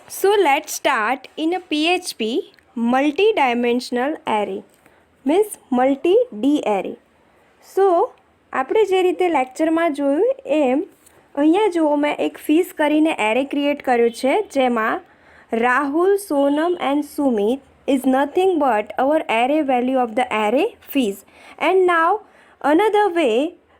So let's start in a PHP multi-dimensional array means multi-D array. So આપણે જે રીતે લેક્ચરમાં જોયું એમ અહીંયા જુઓ મેં એક ફીસ કરીને એરે ક્રિએટ કર્યો છે જેમાં Rahul Sonam and Sumit is nothing but our array value of the array fees. And now another way,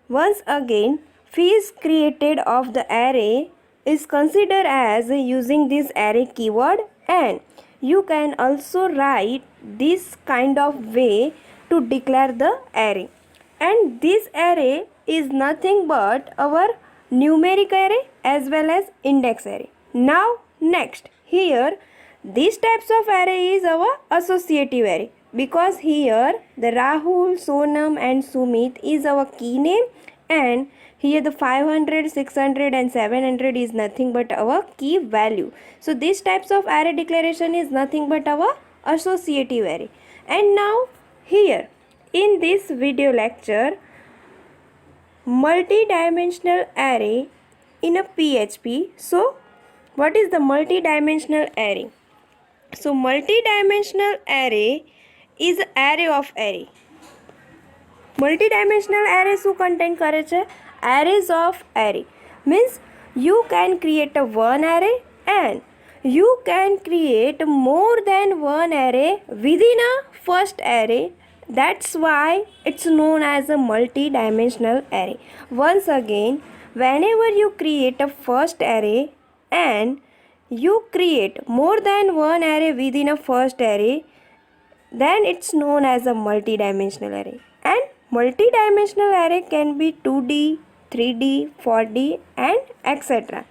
once again, fees created of the array is considered as using this array keyword, and you can also write this kind of way to declare the array. And this array is nothing but our numeric array as well as index array. Now next, here these types of array is our associative array because here the Rahul, Sonam and Sumit is our key name, and here the 500, 600 and 700 is nothing but our key value. So these types of array declaration is nothing but our associative array. And now here in this video lecture, multi-dimensional array in a PHP. So what is the multi-dimensional array? So multi-dimensional array is array of array. Multi-dimensional array શું contain કરે છે? Arrays of array means you can create a one array and you can create more than one array within a first array. That's why it's known as a multi-dimensional array. Once again, whenever you create a first array and you create more than one array within a first array, then it's known as a multi-dimensional array. And multi-dimensional array can be 2D, 3D, 4D and etc.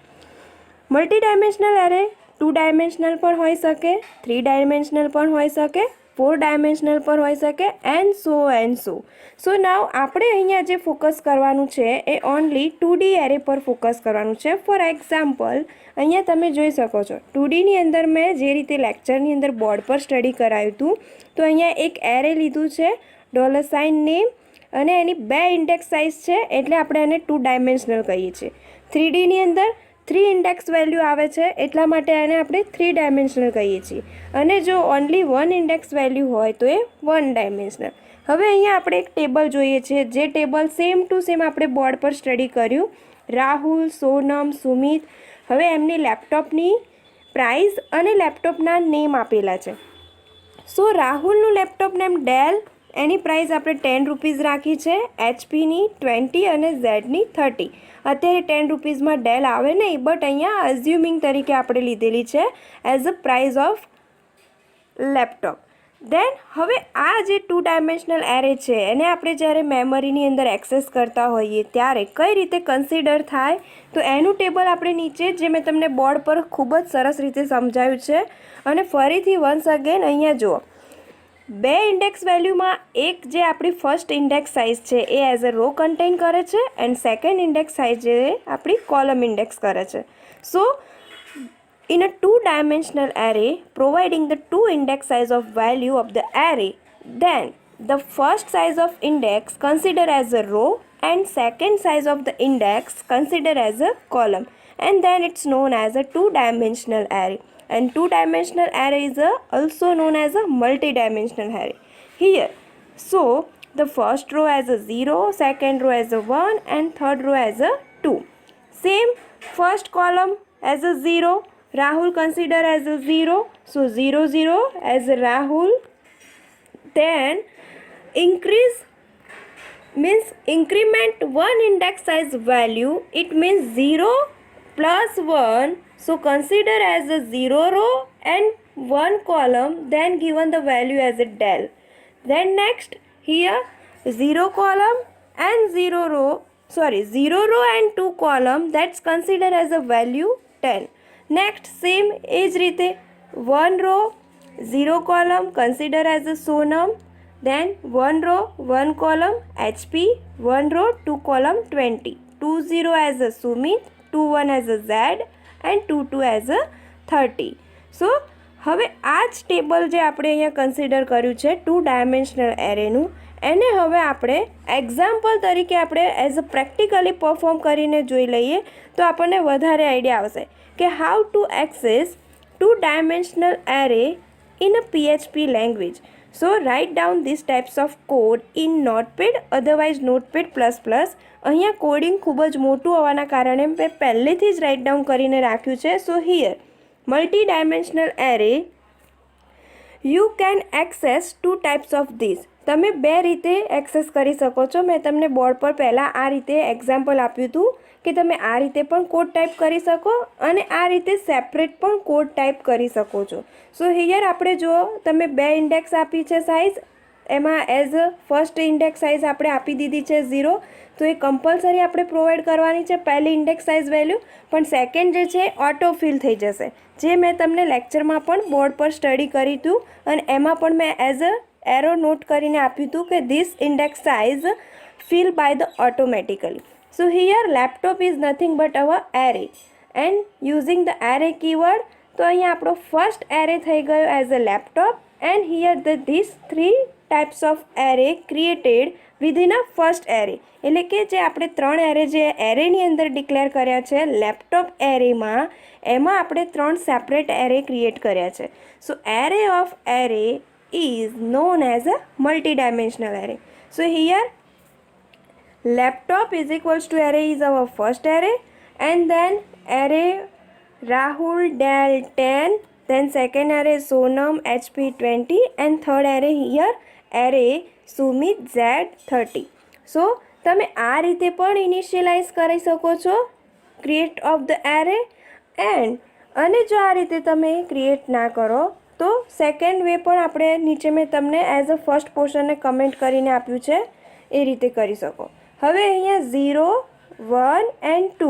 Multi-dimensional array 2-dimensional પણ હોઈ શકે, 3-dimensional પણ હોઈ શકે, 4-dimensional પણ હોઈ શકે and so. So now આપણે અહીંયા જે ફોકસ કરવાનું છે એ ઓનલી 2D એરે પર ફોકસ કરવાનું છે. ફોર એક્ઝામ્પલ અહીંયા તમે જોઈ શકો છો 2Dની અંદર મેં જે રીતે લેક્ચરની અંદર બોર્ડ પર સ્ટડી કરાયું હતું તો અહીંયા એક એરે લીધું છે $sign name અને એની 2 ઇન્ડેક્સ સાઇઝ છે એટલે આપણે એને 2 ડાયમેન્શનલ કહીએ છીએ. 3Dની અંદર 3 ઇન્ડેક્સ વેલ્યુ આવે છે એટલા માટે એને આપણે 3 ડાયમેન્શનલ કહીએ છીએ અને જો ઓનલી 1 ઇન્ડેક્સ વેલ્યુ હોય તો એ 1 ડાયમેન્શનલ. હવે અહીંયા આપણે એક ટેબલ જોઈએ છે જે ટેબલ સેમ ટુ સેમ આપણે બોર્ડ પર સ્ટડી કર્યું. રાહુલ, સોનમ, સુમિત. હવે એમની લેપટોપની પ્રાઇસ અને લેપટોપના નેમ આપેલા છે. સો રાહુલનું લેપટોપ નેમ ડેલ, એની પ્રાઇસ આપણે 10 રૂપીઝ રાખી છે, એચપીની 20 અને ઝેડની 30. અત્યારે 10 રૂપીઝમાં ડેલ આવે નહીં બટ અહીંયા અઝ્યુમિંગ તરીકે આપણે લીધેલી છે as a price of laptop. Then હવે આ જે 2-dimensional એરે છે એને આપણે જ્યારે મેમરીની અંદર એક્સેસ કરતા હોઈએ ત્યારે કઈ રીતે કન્સિડર થાય તો એનું ટેબલ આપણે નીચે જે મેં તમને બોર્ડ પર ખૂબ જ સરસ રીતે સમજાવ્યું છે. અને ફરીથી વન્સ અગેન અહીંયા જુઓ 2 ઇન્ડેક્સ વેલ્યુમાં એક જે આપણી ફર્સ્ટ ઇન્ડેક્સ સાઇઝ છે એ એઝ અ રો કન્ટેન કરે છે એન્ડ સેકન્ડ ઇન્ડેક્સ સાઇઝ જે આપણી કોલમ ઇન્ડેક્સ કરે છે. સો in a 2-dimensional array providing the 2 index size of value of the array, then the first size of index consider as a row and second size of the index consider as a column, and then it's known as a 2-dimensional array. And 2-dimensional array is also known as a multi-dimensional array. Here, so the first row as a 0, second row as a 1 and third row as a 2. Same first column as a 0, Rahul consider as a 0, so 0 0 as a Rahul. Then increase means increment one index size value, it means 0 plus 1, so consider as a 0 row and 1 column, then given the value as a del. Then next here 0 column and 0 row and 2 column, that's considered as a value 10. Next same એજ રીતે 1 row 0 column consider as a Sonam, then 1 row 1 column HP, 1 row 2 column 20, 2 0 as a Sumit, 2 1 as a Z and 2 2 as a 30. So હવે આ જ table જે આપણે અહીંયા consider કર્યું છે 2-dimensional એરેનું એને હવે આપણે એક્ઝામ્પલ તરીકે આપણે એઝ અ પ્રેક્ટિકલી પરફોર્મ કરીને જોઈ લઈએ તો આપણને વધારે આઈડિયા આવશે કે how to access two-dimensional array in a PHP language. So write down these types of code in Notepad, otherwise Notepad++. અહીંયા કોડિંગ ખૂબ જ મોટું હોવાના કારણે મેં પહેલેથી જ રાઇટ ડાઉન કરીને રાખ્યું છે. So here multi dimensional array you can access two types of this. તમે બે રીતે એક્સેસ કરી શકો છો. મેં તમને બોર્ડ પર પહેલાં આ રીતે એક્ઝામ્પલ આપ્યું હતું કે તમે આ રીતે પણ કોડ ટાઈપ કરી શકો અને આ રીતે સેપરેટ પણ કોડ ટાઈપ કરી શકો છો. સો હિયર આપણે જો તમે બે ઇન્ડેક્સ આપી છે સાઇઝ, એમાં એઝ ફર્સ્ટ ઇન્ડેક્સ સાઇઝ આપણે આપી દીધી છે 0, તો એ કમ્પલસરી આપણે પ્રોવાઈડ કરવાની છે પહેલી ઇન્ડેક્સ સાઇઝ વેલ્યુ. પણ સેકન્ડ જે છે ઓટો ફિલ થઈ જશે, જે મેં તમને લેક્ચરમાં પણ બોર્ડ પર સ્ટડી કરી હતું અને એમાં પણ મેં એઝ અ એરો નોટ કરીને આપ્યું હતું કે this index size fill by the automatically. So here laptop is nothing but our array and using the array keyword, તો અહીંયા આપણો ફર્સ્ટ એરે થઈ ગયો as a laptop and here these three types of array created within a first array. એટલે કે જે આપણે ત્રણ એરે જે એરેની અંદર ડિક્લેર કર્યા છે લેપટોપ એરેમાં, એમાં આપણે ત્રણ સેપરેટ એરે ક્રિએટ કર્યા છે. So array of array is known as a multi-dimensional array. So here laptop is equals to array is our first array, and then array Rahul Dell 10, then second array Sonam HP 20, and third array here array Sumit Z 30. So તમે આ રીતે પણ initialize કરી શકો છો create of the array અને જો આ રીતે તમે ક્રિએટ ના કરો તો સેકન્ડ વે પણ આપણે નીચે મેં તમને એઝ અ ફર્સ્ટ પોર્શનને કમેન્ટ કરીને આપ્યું છે એ રીતે કરી શકો. હવે અહીંયા 0, 1 એન્ડ 2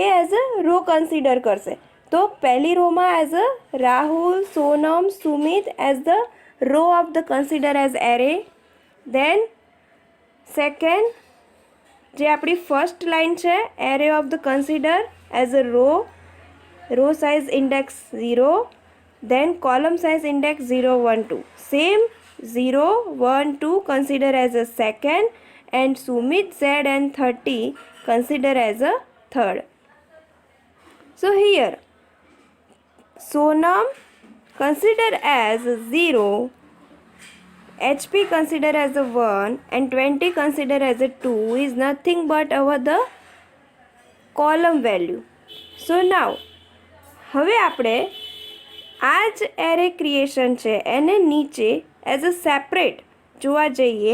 એ એઝ અ રો કન્સિડર કરશે. તો પહેલી રોમાં as a Rahul, Sonam, Sumit as the row of the consider as array. Then second જે આપણી ફર્સ્ટ લાઇન છે array of the consider as a row size index 0. Then column size index 0, 1, 2. Same 0, 1, 2 consider as a second, and Sumit Z and 30 consider as a third. So here Sonam consider as 0, HP consider as a 1, and 20 consider as a 2 is nothing but our the column value. So now હવે આપણે આ જ array creation છે એને નીચે as a separate જોવા જઈએ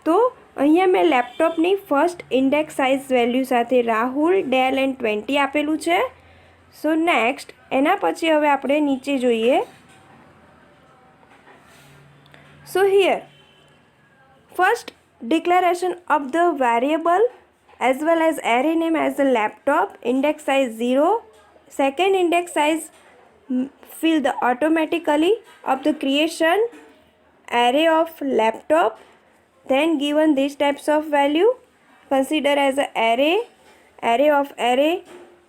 તો અહીંયા મેં લેપટોપની ફર્સ્ટ ઇન્ડેક્સ સાઇઝ વેલ્યુ સાથે રાહુલ, ડેલ એન્ડ 20 આપેલું છે. સો નેક્સ્ટ એના પછી હવે આપણે નીચે જોઈએ. સો here first declaration of the variable as well as array name as a laptop, index size 0, second index size fill the automatically of the creation array of laptop, then given these types of value consider as a array of array.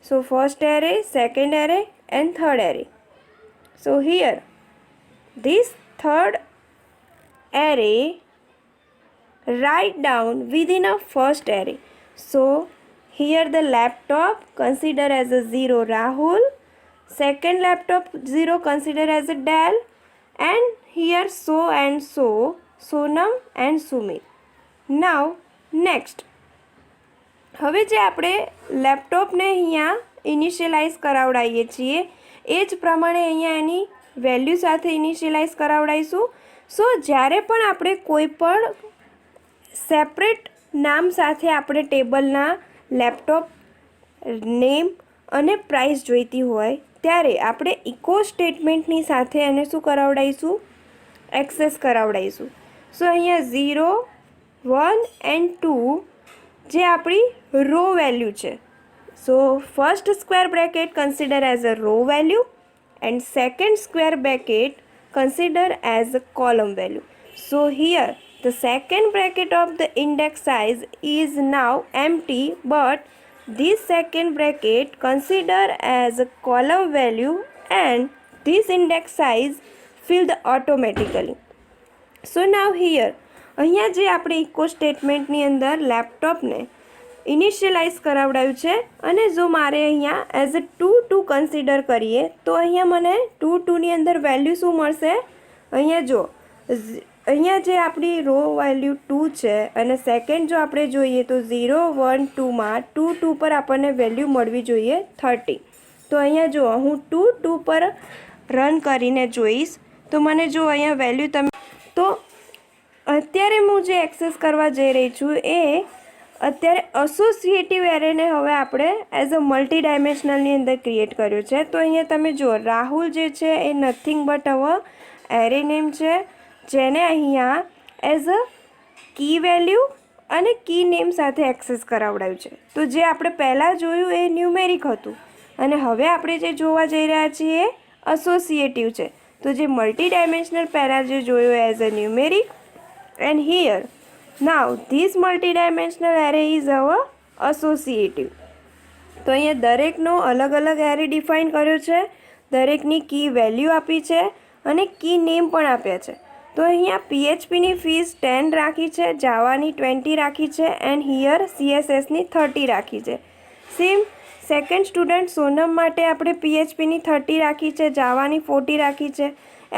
So first array, second array and third array. So here this third array write down within a first array. So here the laptop consider as a 0 Rahul, second laptop 0 consider as a Dell, and here so and so Sonam and Sumit. Now next હવે જે આપણે લેપટોપને અહીંયા initialize કરાવડાવીએ છીએ એ જ પ્રમાણે અહીંયા એની value સાથે initialize કરાવડાવીશું. સો જ્યારે પણ આપણે કોઈ પણ સેપરેટ નામ સાથે આપણે ટેબલના લેપટોપ નેમ અને પ્રાઇસ જોઈતી હોય ત્યારે આપણે ઇકો સ્ટેટમેન્ટની સાથે એને શું કરાવડાવીશું એક્સેસ કરાવડાવીશું. સો અહીંયા 0, 1 એન્ડ 2 જે આપણી રો વેલ્યુ છે. So first square bracket consider as a row value and second square bracket consider as a column value. So here the second bracket of the index size is now empty, but this second bracket consider as a column value and this index size filled automatically. So now here અહીંયા જે આપણે eco સ્ટેટમેન્ટની અંદર લેપટોપને initialize કરાવડાવ્યું છે. અને જો મારે અહીંયા as a 2 consider કરીએ તો અહીંયા મને 2ની અંદર વેલ્યુ શું મળશે? અહીંયા જો અહીંયા જે આપણી રો વેલ્યુ 2 છે અને સેકન્ડ જો આપણે જોઈએ તો 0 1 2માં 2 પર આપણને વેલ્યુ મળવી જોઈએ 30. તો અહીંયા જો હું 2 પર રન કરીને જોઈશ તો મને જો અહીંયા વેલ્યુ તમે તો અત્યારે હું જે એક્સેસ કરવા જઈ રહી છું એ અત્યારે એસોસિએટિવ એરેને હવે આપણે એઝ અ મલ્ટી ડાયમેન્શનલની અંદર ક્રિએટ કર્યો છે. તો અહીંયા તમે જુઓ રાહુલ જે છે એ નથિંગ બટ હવે એરે નેમ છે, જેને અહીંયા એઝ અ કી વેલ્યુ અને કી નેમ સાથે એક્સેસ કરાવડાવ્યું છે. તો જે આપણે પહેલાં જોયું એ ન્યુમેરિક હતું અને હવે આપણે જે જોવા જઈ રહ્યા છીએ એ એસોસિએટિવ છે. તો જે મલ્ટી ડાયમેન્શનલ પહેલાં જે જોયું as a numeric and here now this multi dimensional array is our associative. તો અહીંયા દરેકનો અલગ અલગ એરે ડિફાઇન કર્યો છે, દરેકની કી વેલ્યુ આપી છે અને કી નેમ પણ આપ્યા છે. તો અહીંયા PHPની ફીસ 10 રાખી છે, જાવાની 20 રાખી છે એન્ડ હિયર CSSની 30 રાખી છે. સેમ સેકન્ડ સ્ટુડન્ટ સોનમ માટે આપણે PHPની 30 રાખી છે, જાવાની 40 રાખી છે.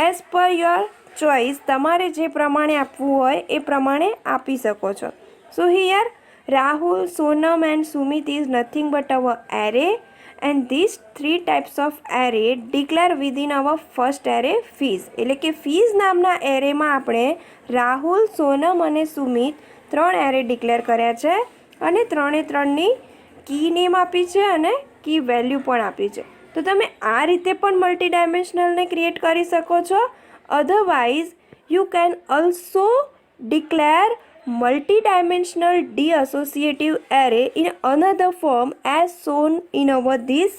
એઝ પર યોર ચોઇસ તમારે જે પ્રમાણે આપવું હોય એ પ્રમાણે આપી શકો છો. So here Rahul, Sonam and Sumit is nothing but our array and this 3 types of array declare within our first array fees. એટલે કે ફીઝ નામના એરેમાં આપણે રાહુલ, સોનમ અને સુમિત 3 એરે ડિક્લેર કર્યા છે અને 3ની કી નેમ આપી છે અને કી વેલ્યુ પણ આપી છે. તો તમે આ રીતે પણ મલ્ટી ડાયમેન્શનલને ક્રિએટ કરી શકો છો. Otherwise, you can also declare multi-dimensional D-associative array in another form as shown in our this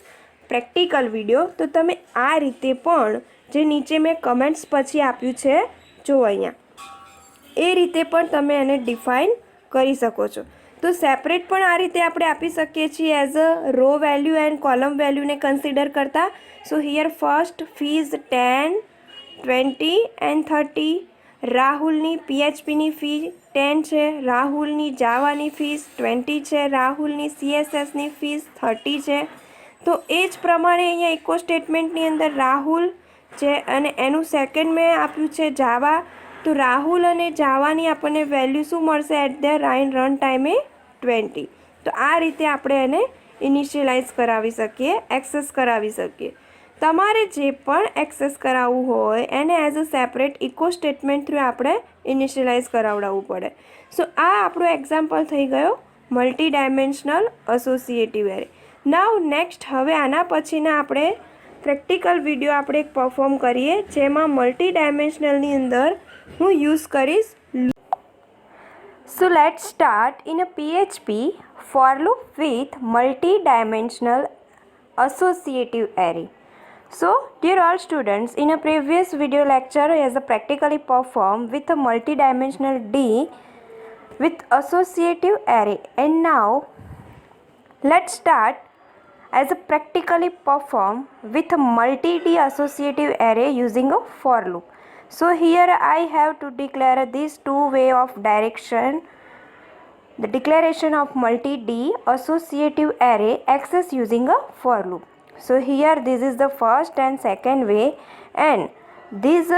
practical video. તો તમે આ રીતે પણ જે નીચે મેં કમેન્ટ્સ પછી આપ્યું છે જો અહીંયા એ રીતે પણ તમે એને ડિફાઇન કરી શકો છો. તો સેપરેટ પણ આ રીતે આપણે આપી શકીએ છીએ as a row value and column વેલ્યુને કન્સિડર કરતા. So here first fees 10 20 and 30. રાહુલની PHPની ફી 10 છે, રાહુલની જાવાની ફીસ 20 છે, રાહુલની CSSની ફીસ 30 છે. તો એ જ પ્રમાણે અહીંયા ઇકો સ્ટેટમેન્ટની અંદર રાહુલ છે અને એનું સેકન્ડ મેં આપ્યું છે જાવા. તો રાહુલ અને જાવાની આપણને વેલ્યુ શું મળશે એટ ધ રન ટાઈમે 20. તો આ રીતે આપણે એને ઇનિશિયલાઇઝ કરાવી શકીએ, એક્સેસ કરાવી શકીએ. તમારે જે પણ એક્સેસ કરાવવું હોય એને as a separate echo statement through આપણે ઇનિશિયલાઇઝ કરાવડાવવું પડે. સો આ આપણો એક્ઝામ્પલ થઈ ગયો multi dimensional associative array. Now next હવે આના પછીના આપણે પ્રેક્ટિકલ વિડીયો આપણે એક પરફોર્મ કરીએ જેમાં મલ્ટી ડાયમેન્શનલની અંદર હું યુઝ કરીશ. So let's start in a PHP for loop with multi-dimensional associative array. So, dear all students, in a previous video lecture as a practically performed with a multi-dimensional D with associative array, and now let's start as a practically perform with a multi-D associative array using a for loop. So here I have to declare these two way of direction. The declaration of multi-D associative array access using a for loop. So here this is the first and second way, and these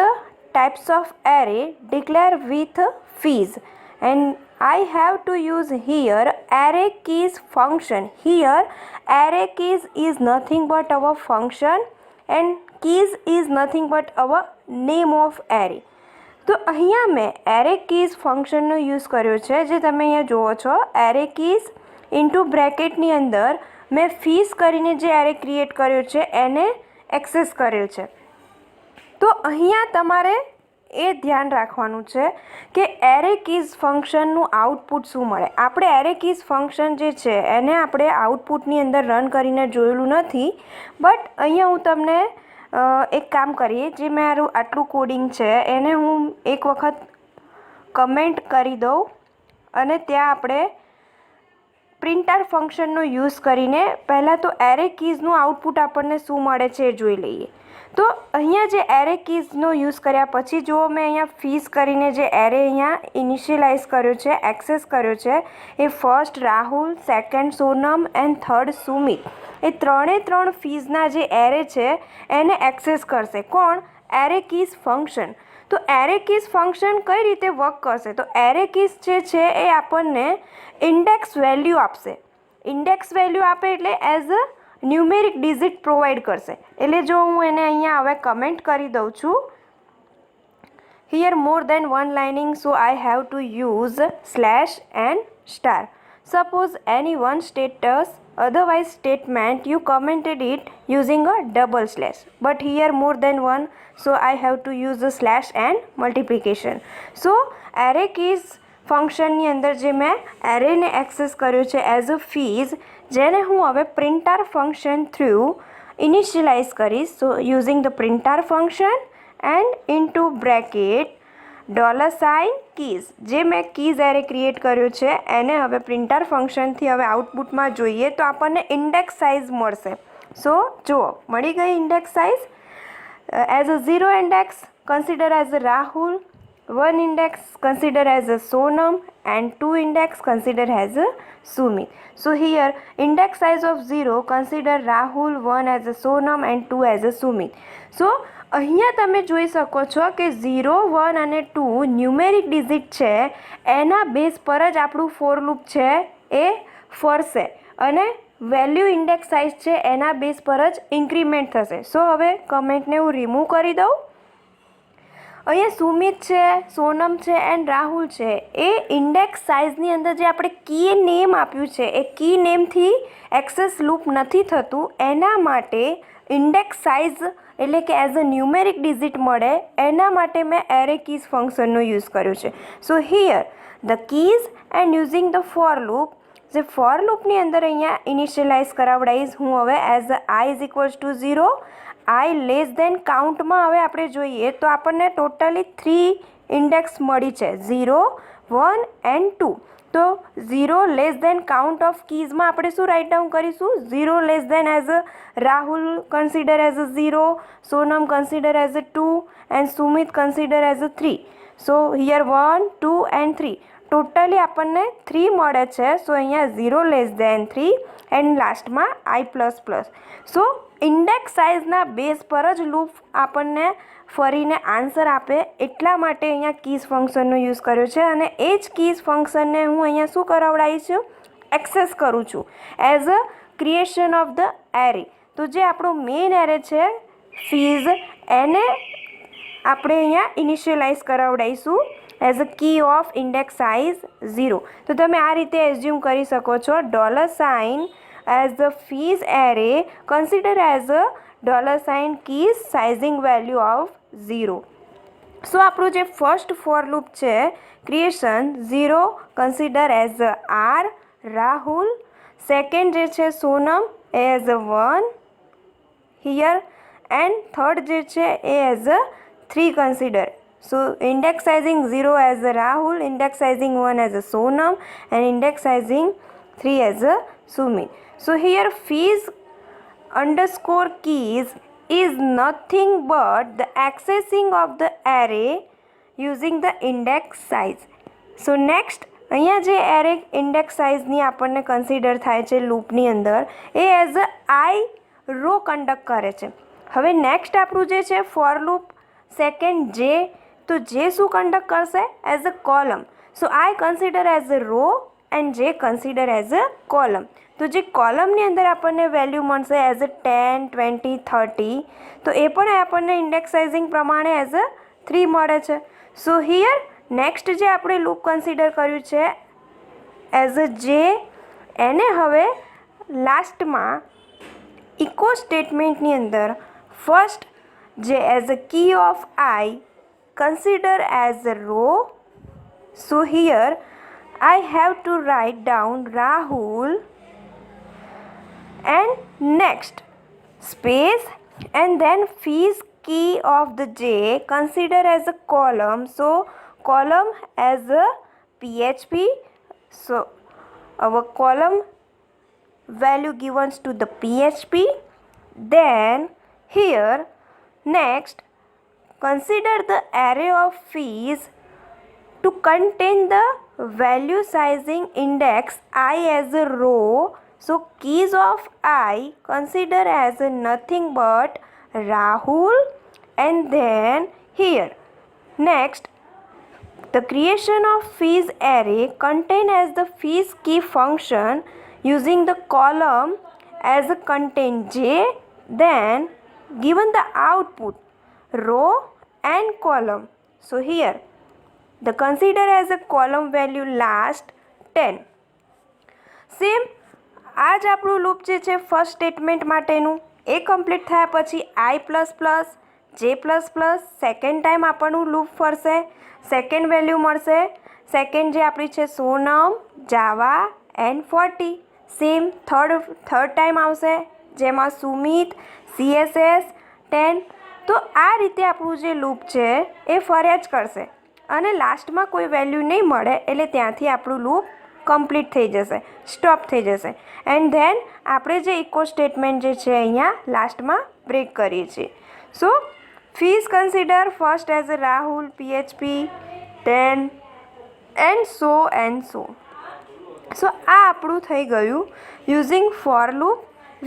types of array declare with fees, and I have to use here array keys function. Here array keys is nothing but our function and keys is nothing but our name of array. તો અહીંયા મેં array keys ફંક્શનનો use કર્યો છે જે તમે અહીંયા જુઓ છો. એરે કીઝ ઇન્ટુ બ્રેકેટની અંદર મેં ફીસ કરીને જે એરે ક્રિએટ કર્યો છે એને એક્સેસ કરેલ છે. તો અહીંયા તમારે એ ધ્યાન રાખવાનું છે કે એરે કીઝ ફંક્શનનું આઉટપુટ શું મળે. આપણે એરે કીઝ ફંક્શન જે છે એને આપણે આઉટપુટની અંદર રન કરીને જોયેલું નથી, બટ અહીંયા હું તમને એક કામ કરીએ, જે મારું આટલું કોડિંગ છે એને હું એક વખત કમેન્ટ કરી દઉં અને ત્યાં આપણે પ્રિન્ટર ફંક્શનનો યુઝ કરીને પહેલાં તો એરે કીઝનું આઉટપુટ આપણને શું મળે છે એ જોઈ લઈએ. તો અહીંયા જે એરે કીઝનો યુઝ કર્યા પછી જો મેં અહીંયા ફીઝ કરીને જે એરે અહીંયા ઇનિશિયલાઇઝ કર્યો છે, એક્સેસ કર્યો છે, એ first Rahul, second Sonam and third Sumit, એ ત્રણ ફીઝના જે એરે છે એને એક્સેસ કરશે. કોણ? Array keys function. તો એરે કીઝ ફંક્શન કઈ રીતે વર્ક કરશે? તો એરે કીઝ જે છે એ આપણને ઇન્ડેક્સ વેલ્યુ આપશે. ઇન્ડેક્સ વેલ્યુ આપે એટલે as a numeric digit provide કરશે. એટલે જો હું એને અહીંયા હવે કમેન્ટ કરી દઉં છું, here more than one lining, so I have to use slash and star. Suppose any one status otherwise statement you commented it using a double slash, but here more than one, so I have to use the slash and multiplication. So array keys ફંક્શનની અંદર જે મેં એરેને access કર્યો છે as અ fees, જેને હું હવે printer function through initialize કરીશ. So using the printer function and into bracket $, keys, જે મેં કીઝ એરે ક્રિએટ કર્યો છે એને હવે પ્રિન્ટર ફંક્શનથી હવે આઉટપુટમાં જોઈએ તો આપણને ઇન્ડેક્સ સાઇઝ મળશે. સો જુઓ, મળી ગઈ index size. As a 0 index consider as a Rahul, 1 index consider as a Sonam and 2 index consider as a Sumit. So here index size of 0 consider Rahul, 1 as a Sonam and 2 as a Sumit. So અહીંયા તમે જોઈ શકો છો કે 0, 1 અને 2 numeric digit છે, એના base પર જ આપણું ફોર લૂપ છે એ ફરશે અને વેલ્યુ ઇન્ડેક્સ સાઇઝ છે એના બેઝ પર જ ઇન્ક્રીમેન્ટ થશે. સો હવે કમેન્ટને હું રિમૂવ કરી દઉં. અહીંયા સુમિત છે, સોનમ છે એન્ડ રાહુલ છે, એ ઇન્ડેક્સ સાઇઝની અંદર જે આપણે કી નેમ આપ્યું છે એ કી નેમથી એક્સેસ લૂપ નથી થતું. એના માટે ઇન્ડેક્સ સાઇઝ એટલે કે એઝ અ ન્યુમેરિક ડિજિટ મળે એના માટે મેં એરે કીઝ ફંક્શનનો યુઝ કર્યો છે. So here the keys and using the for loop, જે ફોર લૂપની અંદર અહીંયા ઇનિશિયલાઇઝ કરાવડાવીશ હું હવે as i is equals to 0, i less than કાઉન્ટમાં હવે આપણે જોઈએ તો આપણને ટોટલી 3 ઇન્ડેક્સ મળી છે, 0, 1 એન્ડ 2. તો 0 લેસ દેન કાઉન્ટ ઓફ કીઝમાં આપણે શું રાઇટ ડાઉન કરીશું? 0 less than as a Rahul consider as a 0, Sonam consider as a 2 and Sumit consider as a 3. So here 1, 2 and 3 totally આપણને 3 મળે છે. સો અહીંયા 0 લેસ દેન 3 એન્ડ લાસ્ટમાં આઈ પ્લસ પ્લસ. સો ઇન્ડેક્સ સાઇઝના બેઝ પર જ લૂપ આપણને ફરીને આન્સર આપે, એટલા માટે અહીંયા કીઝ ફંક્શનનો યુઝ કર્યો છે અને એ જ કીઝ ફંક્શનને હું અહીંયા શું કરાવડાવીશ છું? એક્સેસ કરું છું as a creation of the array. તો જે આપણો મેઇન એરે છે ફીઝ, એને આપણે અહીંયા ઇનિશિયલાઇઝ કરાવડાવીશું as a key of index size 0. તો તમે આ રીતે એઝ્યુમ કરી શકો છો. $, as the fees array consider as a $, keys sizing value of 0. So આપણું જે ફર્સ્ટ ફોર લૂપ છે creation, 0 consider as are Rahul, second જે છે Sonam as 1 here and third જે છે એ as 3 consider. So index sizing 0 as Rahul, index sizing 1 as Sonam and index sizing 3 as Sumit. So here fees underscore keys is nothing but the accessing of the array using the index size. So next અહીંયા જે array index સાઇઝની આપણને consider થાય છે લૂપની અંદર, એ as a I row conduct કરે છે. હવે નેક્સ્ટ આપણું જે છે ફોર લૂપ સેકન્ડ જે, તો જે શું કન્ડક્ટ કરશે? As a column. So I consider as a raw and જે કન્સિડર એઝ અ કોલમ. તો જે કોલમની અંદર આપણને વેલ્યુ મળશે એઝ અ 10, 20, 30, તો એ પણ આપણને ઇન્ડેક્સ સાઇઝિંગ પ્રમાણે એઝ અ 3 મળે છે. સો હિયર નેક્સ્ટ જે આપણે લૂપ કન્સિડર કર્યું છે એઝ અ જે, એને હવે લાસ્ટમાં ઇકો સ્ટેટમેન્ટની અંદર ફર્સ્ટ જે as a key of I consider as a row. So here I have to write down Rahul and next space and then fees key of the J consider as a column. So column as a PHP. So our column value given to the PHP. Then here next consider the array of fees to contain the value sizing index I as a row. So keys of I consider as nothing but Rahul, and then here next the creation of fees array contain as the fees key function using the column as a contain J, then given the output row and column. So here the consider as a column value last 10. Same આ જ આપણું loop જે છે first statement માટેનું એ complete થયા પછી આઈ plus plus જે plus plus second time આપણું લૂપ ફરશે, સેકન્ડ વેલ્યુ મળશે, સેકન્ડ જે આપણી છે સોનમ, જાવા એન્ડ 40. સેમ થર્ડ ટાઈમ આવશે જેમાં સુમિત, CSS 10. તો આ રીતે આપણું જે લૂપ છે એ ફર્યા જ કરશે અને લાસ્ટમાં કોઈ વેલ્યુ નહીં મળે એટલે ત્યાંથી આપણું લૂપ કમ્પ્લીટ થઈ જશે, સ્ટોપ થઈ જશે. એન્ડ ધેન આપણે જે ઇકો સ્ટેટમેન્ટ જે છે અહીંયા લાસ્ટમાં બ્રેક કરીએ છીએ. So fees consider first as a Rahul, PHP 10 and so. So આ આપણું થઈ ગયું using for loop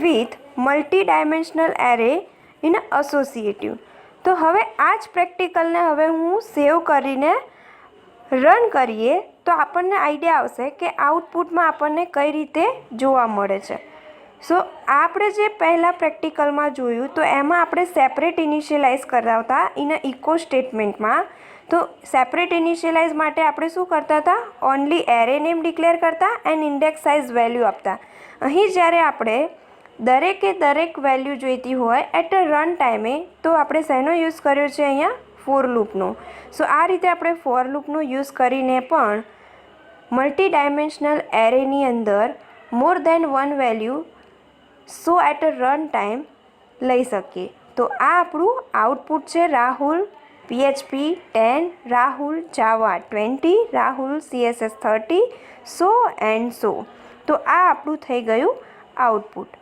with multi dimensional array in associative. તો હવે આ જ પ્રેક્ટિકલને હવે હું સેવ કરીને રન કરીએ તો આપણને આઈડિયા આવશે કે આઉટપુટમાં આપણને કઈ રીતે જોવા મળે છે. સો આપણે જે પહેલાં પ્રેક્ટિકલમાં જોયું તો એમાં આપણે સેપરેટ ઇનિશિયલાઇઝ કરાવતા ઇન ઇકો સ્ટેટમેન્ટમાં. તો સેપરેટ ઇનિશિયલાઇઝ માટે આપણે શું કરતા હતા? ઓનલી એરે નેમ ડિક્લેર કરતા એન્ડ ઇન્ડેક્સ સાઇઝ વેલ્યુ આપતા. અહીં જ્યારે આપણે દરેકે દરેક વેલ્યુ જોઈતી હોય એટ અ રન ટાઈમે તો આપણે શેનો યુઝ કર્યો છે અહીંયા? ફોર લૂપનો. સો આ રીતે આપણે ફોર લૂપનો યુઝ કરીને પણ મલ્ટી ડાયમેન્શનલ એરેની અંદર more than one value so at a run time લઈ શકીએ. તો આ આપણું આઉટપુટ છે Rahul PHP 10, Rahul Java 20, Rahul CSS 30, so and so. તો આ આપણું થઈ ગયું આઉટપુટ.